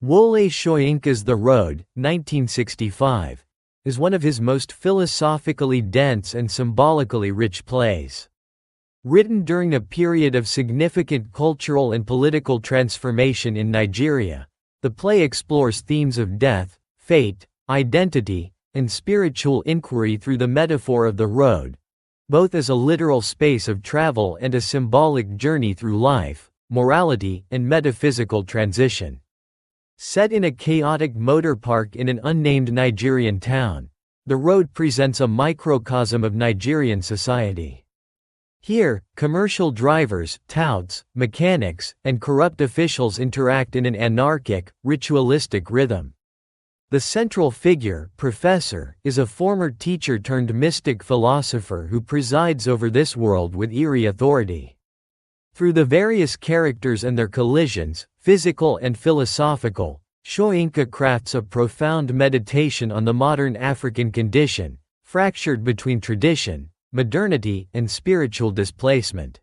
Wole Soyinka's The Road, 1965, is one of his most philosophically dense and symbolically rich plays. Written during a period of significant cultural and political transformation in Nigeria, the play explores themes of death, fate, identity, and spiritual inquiry through the metaphor of the road, both as a literal space of travel and a symbolic journey through life, morality, and metaphysical transition. Set in a chaotic motor park in an unnamed Nigerian town, The Road presents a microcosm of Nigerian society. Here, commercial drivers, touts, mechanics, and corrupt officials interact in an anarchic, ritualistic rhythm. The central figure, Professor, is a former teacher-turned-mystic philosopher who presides over this world with eerie authority. Through the various characters and their collisions, physical and philosophical, Soyinka crafts a profound meditation on the modern African condition, fractured between tradition, modernity, and spiritual displacement.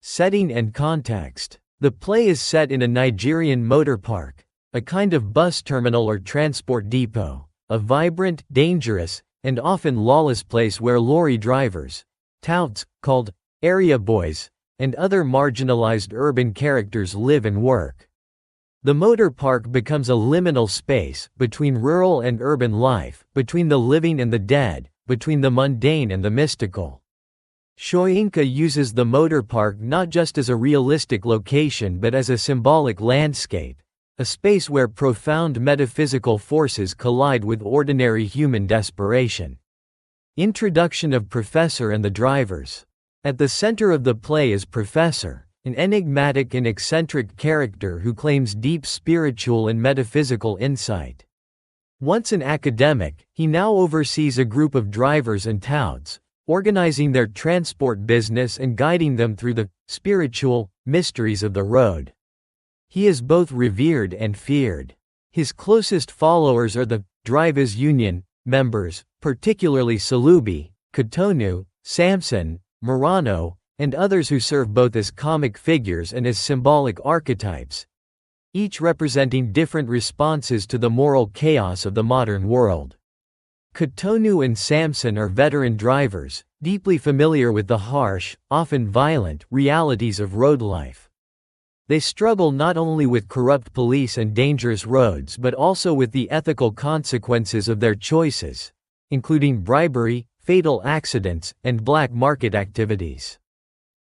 Setting and context. The play is set in a Nigerian motor park, a kind of bus terminal or transport depot, a vibrant, dangerous, and often lawless place where lorry drivers, touts, called area boys, and other marginalized urban characters live and work. The motor park becomes a liminal space between rural and urban life, between the living and the dead, between the mundane and the mystical. Soyinka uses the motor park not just as a realistic location but as a symbolic landscape, a space where profound metaphysical forces collide with ordinary human desperation. Introduction of Professor and the drivers. At the center of the play is Professor, an enigmatic and eccentric character who claims deep spiritual and metaphysical insight. Once an academic, he now oversees a group of drivers and touts, organizing their transport business and guiding them through the spiritual mysteries of the road. He is both revered and feared. His closest followers are the Drivers Union members, particularly Solubi, Cotonou, Samson, Murano, and others who serve both as comic figures and as symbolic archetypes, each representing different responses to the moral chaos of the modern world. Cotonou and Samson are veteran drivers, deeply familiar with the harsh, often violent, realities of road life. They struggle not only with corrupt police and dangerous roads but also with the ethical consequences of their choices, including bribery, fatal accidents, and black market activities.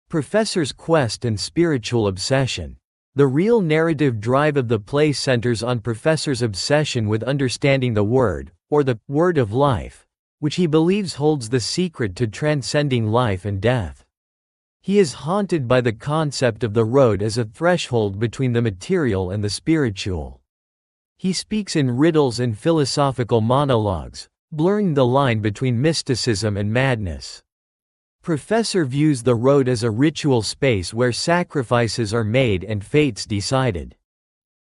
Professor's quest and spiritual obsession. The real narrative drive of the play centers on Professor's obsession with understanding the Word, or the Word of Life, which he believes holds the secret to transcending life and death. He is haunted by the concept of the road as a threshold between the material and the spiritual. He speaks in riddles and philosophical monologues, blurring the line between mysticism and madness. Professor views the road as a ritual space where sacrifices are made and fates decided.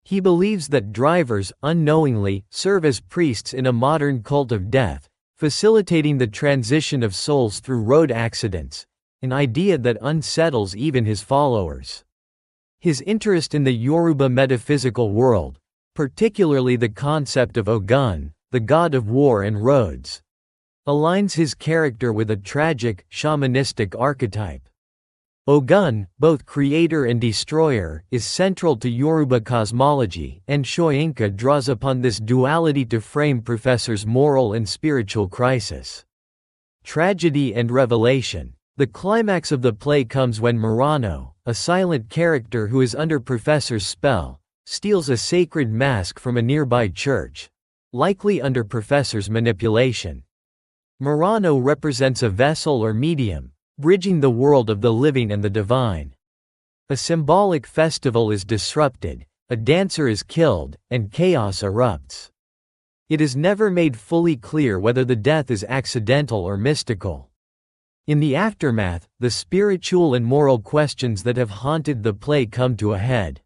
He believes that drivers, unknowingly, serve as priests in a modern cult of death, facilitating the transition of souls through road accidents, an idea that unsettles even his followers. His interest in the Yoruba metaphysical world, particularly the concept of Ogun, the god of war and roads, aligns his character with a tragic, shamanistic archetype. Ogun, both creator and destroyer, is central to Yoruba cosmology, and Soyinka draws upon this duality to frame Professor's moral and spiritual crisis. Tragedy and revelation. The climax of the play comes when Murano, a silent character who is under Professor's spell, steals a sacred mask from a nearby church, likely under Professor's manipulation. Murano represents a vessel or medium, bridging the world of the living and the divine. A symbolic festival is disrupted, a dancer is killed, and chaos erupts. It is never made fully clear whether the death is accidental or mystical. In the aftermath, the spiritual and moral questions that have haunted the play come to a head.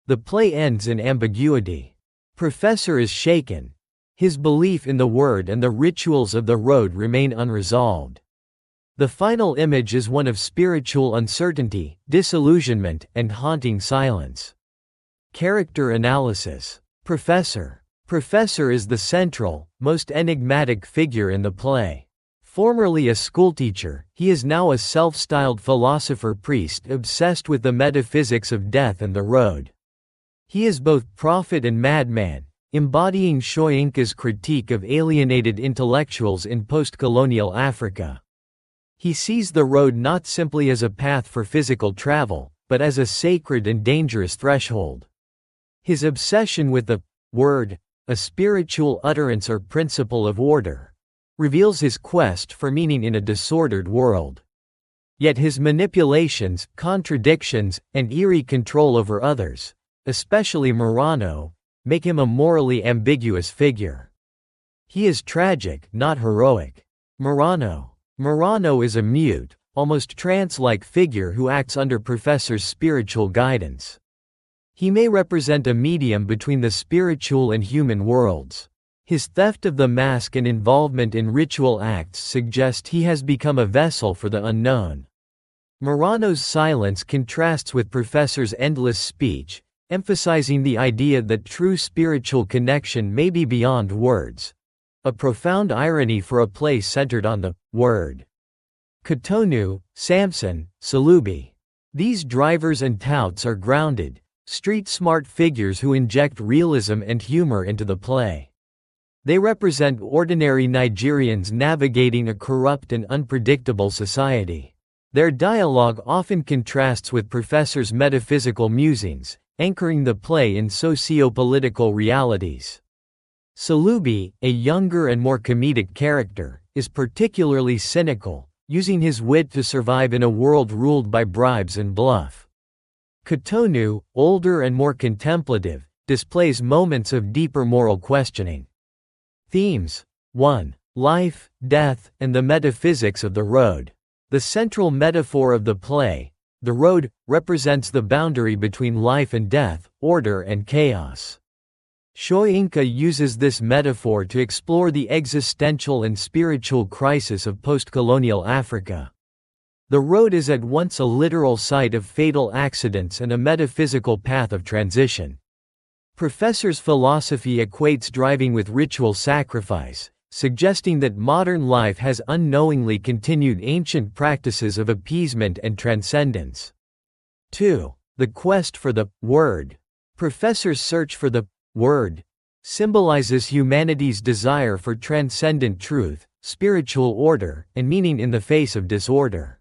The play ends in ambiguity. Professor is shaken. His belief in the Word and the rituals of the road remain unresolved. The final image is one of spiritual uncertainty, disillusionment, and haunting silence. Character analysis. Professor. Professor is the central, most enigmatic figure in the play. Formerly a schoolteacher, he is now a self-styled philosopher priest obsessed with the metaphysics of death and the road. He is both prophet and madman, embodying Soyinka's critique of alienated intellectuals in post-colonial Africa. He sees the road not simply as a path for physical travel, but as a sacred and dangerous threshold. His obsession with the word, a spiritual utterance or principle of order, reveals his quest for meaning in a disordered world. Yet his manipulations, contradictions, and eerie control over others, especially Murano, make him a morally ambiguous figure. He is tragic, not heroic. Murano is a mute, almost trance-like figure who acts under Professor's spiritual guidance. He may represent a medium between the spiritual and human worlds. His theft of the mask and involvement in ritual acts suggest he has become a vessel for the unknown. Murano's silence contrasts with Professor's endless speech, emphasizing the idea that true spiritual connection may be beyond words. A profound irony for a play centered on the word. Cotonou, Samson, Solubi. These drivers and touts are grounded, street-smart figures who inject realism and humor into the play. They represent ordinary Nigerians navigating a corrupt and unpredictable society. Their dialogue often contrasts with Professor's metaphysical musings, anchoring the play in socio-political realities. Solubi, a younger and more comedic character, is particularly cynical, using his wit to survive in a world ruled by bribes and bluff. Cotonou, older and more contemplative, displays moments of deeper moral questioning. Themes: 1. Life, death, and the metaphysics of the road. The central metaphor of the play, the road, represents the boundary between life and death, order and chaos. Soyinka uses this metaphor to explore the existential and spiritual crisis of post-colonial Africa. The road is at once a literal site of fatal accidents and a metaphysical path of transition. Professor's philosophy equates driving with ritual sacrifice, suggesting that modern life has unknowingly continued ancient practices of appeasement and transcendence. 2. The quest for the word. Professor's search for the word symbolizes humanity's desire for transcendent truth, spiritual order, and meaning in the face of disorder.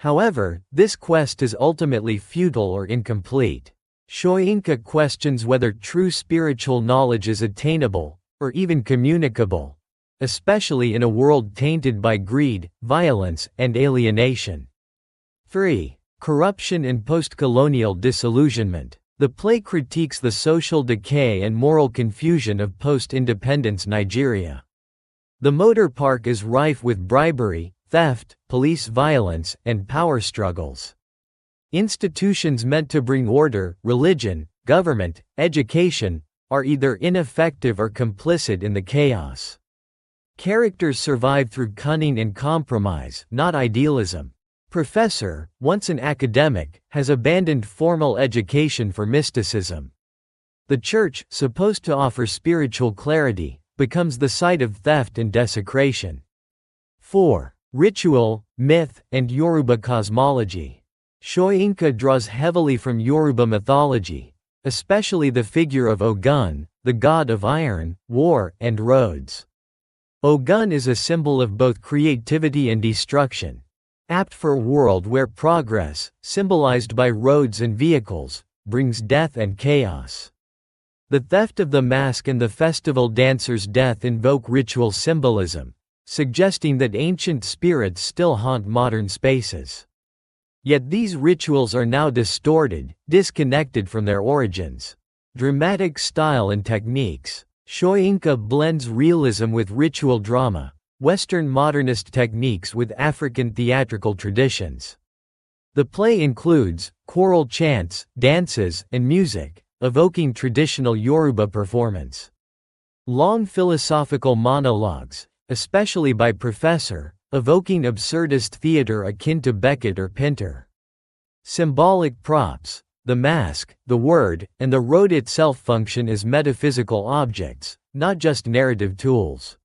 However, this quest is ultimately futile or incomplete. Soyinka questions whether true spiritual knowledge is attainable, or even communicable, especially in a world tainted by greed, violence, and alienation. 3. Corruption and post-colonial disillusionment. The play critiques the social decay and moral confusion of post-independence Nigeria. The motor park is rife with bribery, theft, police violence, and power struggles. Institutions meant to bring order, religion, government, education, are either ineffective or complicit in the chaos. Characters survive through cunning and compromise, not idealism. Professor, once an academic, has abandoned formal education for mysticism. The church, supposed to offer spiritual clarity, becomes the site of theft and desecration. 4. Ritual, myth, and Yoruba cosmology. Soyinka draws heavily from Yoruba mythology, especially the figure of Ogun, the god of iron, war, and roads. Ogun is a symbol of both creativity and destruction, apt for a world where progress, symbolized by roads and vehicles, brings death and chaos. The theft of the mask and the festival dancer's death invoke ritual symbolism, suggesting that ancient spirits still haunt modern spaces. Yet these rituals are now distorted, disconnected from their origins. Dramatic style and techniques. Soyinka blends realism with ritual drama, Western modernist techniques with African theatrical traditions. The play includes choral chants, dances, and music, evoking traditional Yoruba performance. Long philosophical monologues, especially by Professor, evoking absurdist theater akin to Beckett or Pinter. Symbolic props. The mask, the word, and the road itself function as metaphysical objects, not just narrative tools.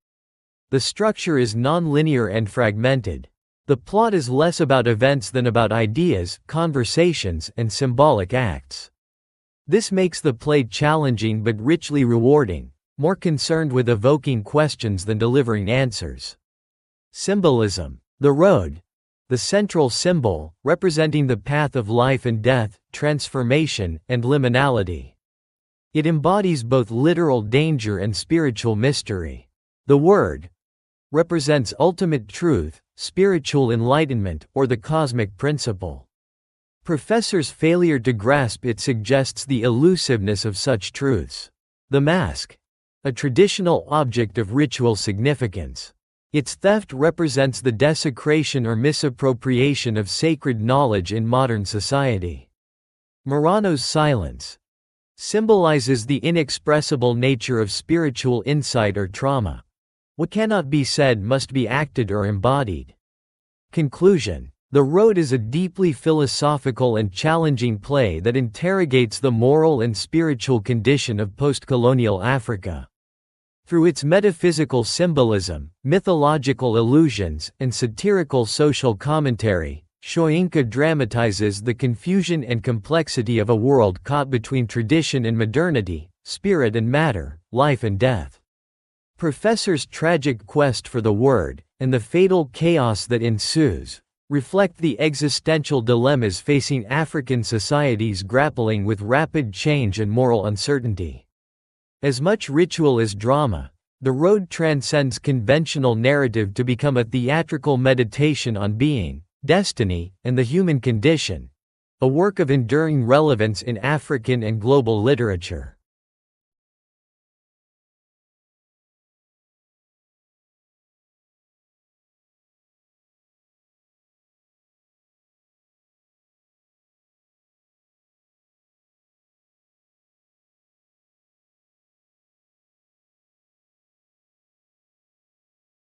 The structure is non-linear and fragmented. The plot is less about events than about ideas, conversations, and symbolic acts. This makes the play challenging but richly rewarding, more concerned with evoking questions than delivering answers. Symbolism. The road, the central symbol, representing the path of life and death, transformation, and liminality. It embodies both literal danger and spiritual mystery. The word represents ultimate truth, spiritual enlightenment, or the cosmic principle. Professor's failure to grasp it suggests the elusiveness of such truths. The mask, a traditional object of ritual significance. Its theft represents the desecration or misappropriation of sacred knowledge in modern society. Murano's silence symbolizes the inexpressible nature of spiritual insight or trauma. What cannot be said must be acted or embodied. Conclusion. The Road is a deeply philosophical and challenging play that interrogates the moral and spiritual condition of post-colonial Africa. Through its metaphysical symbolism, mythological allusions, and satirical social commentary, Soyinka dramatizes the confusion and complexity of a world caught between tradition and modernity, spirit and matter, life and death. Professor's tragic quest for the word, and the fatal chaos that ensues, reflect the existential dilemmas facing African societies grappling with rapid change and moral uncertainty. As much ritual as drama, The Road transcends conventional narrative to become a theatrical meditation on being, destiny, and the human condition, a work of enduring relevance in African and global literature.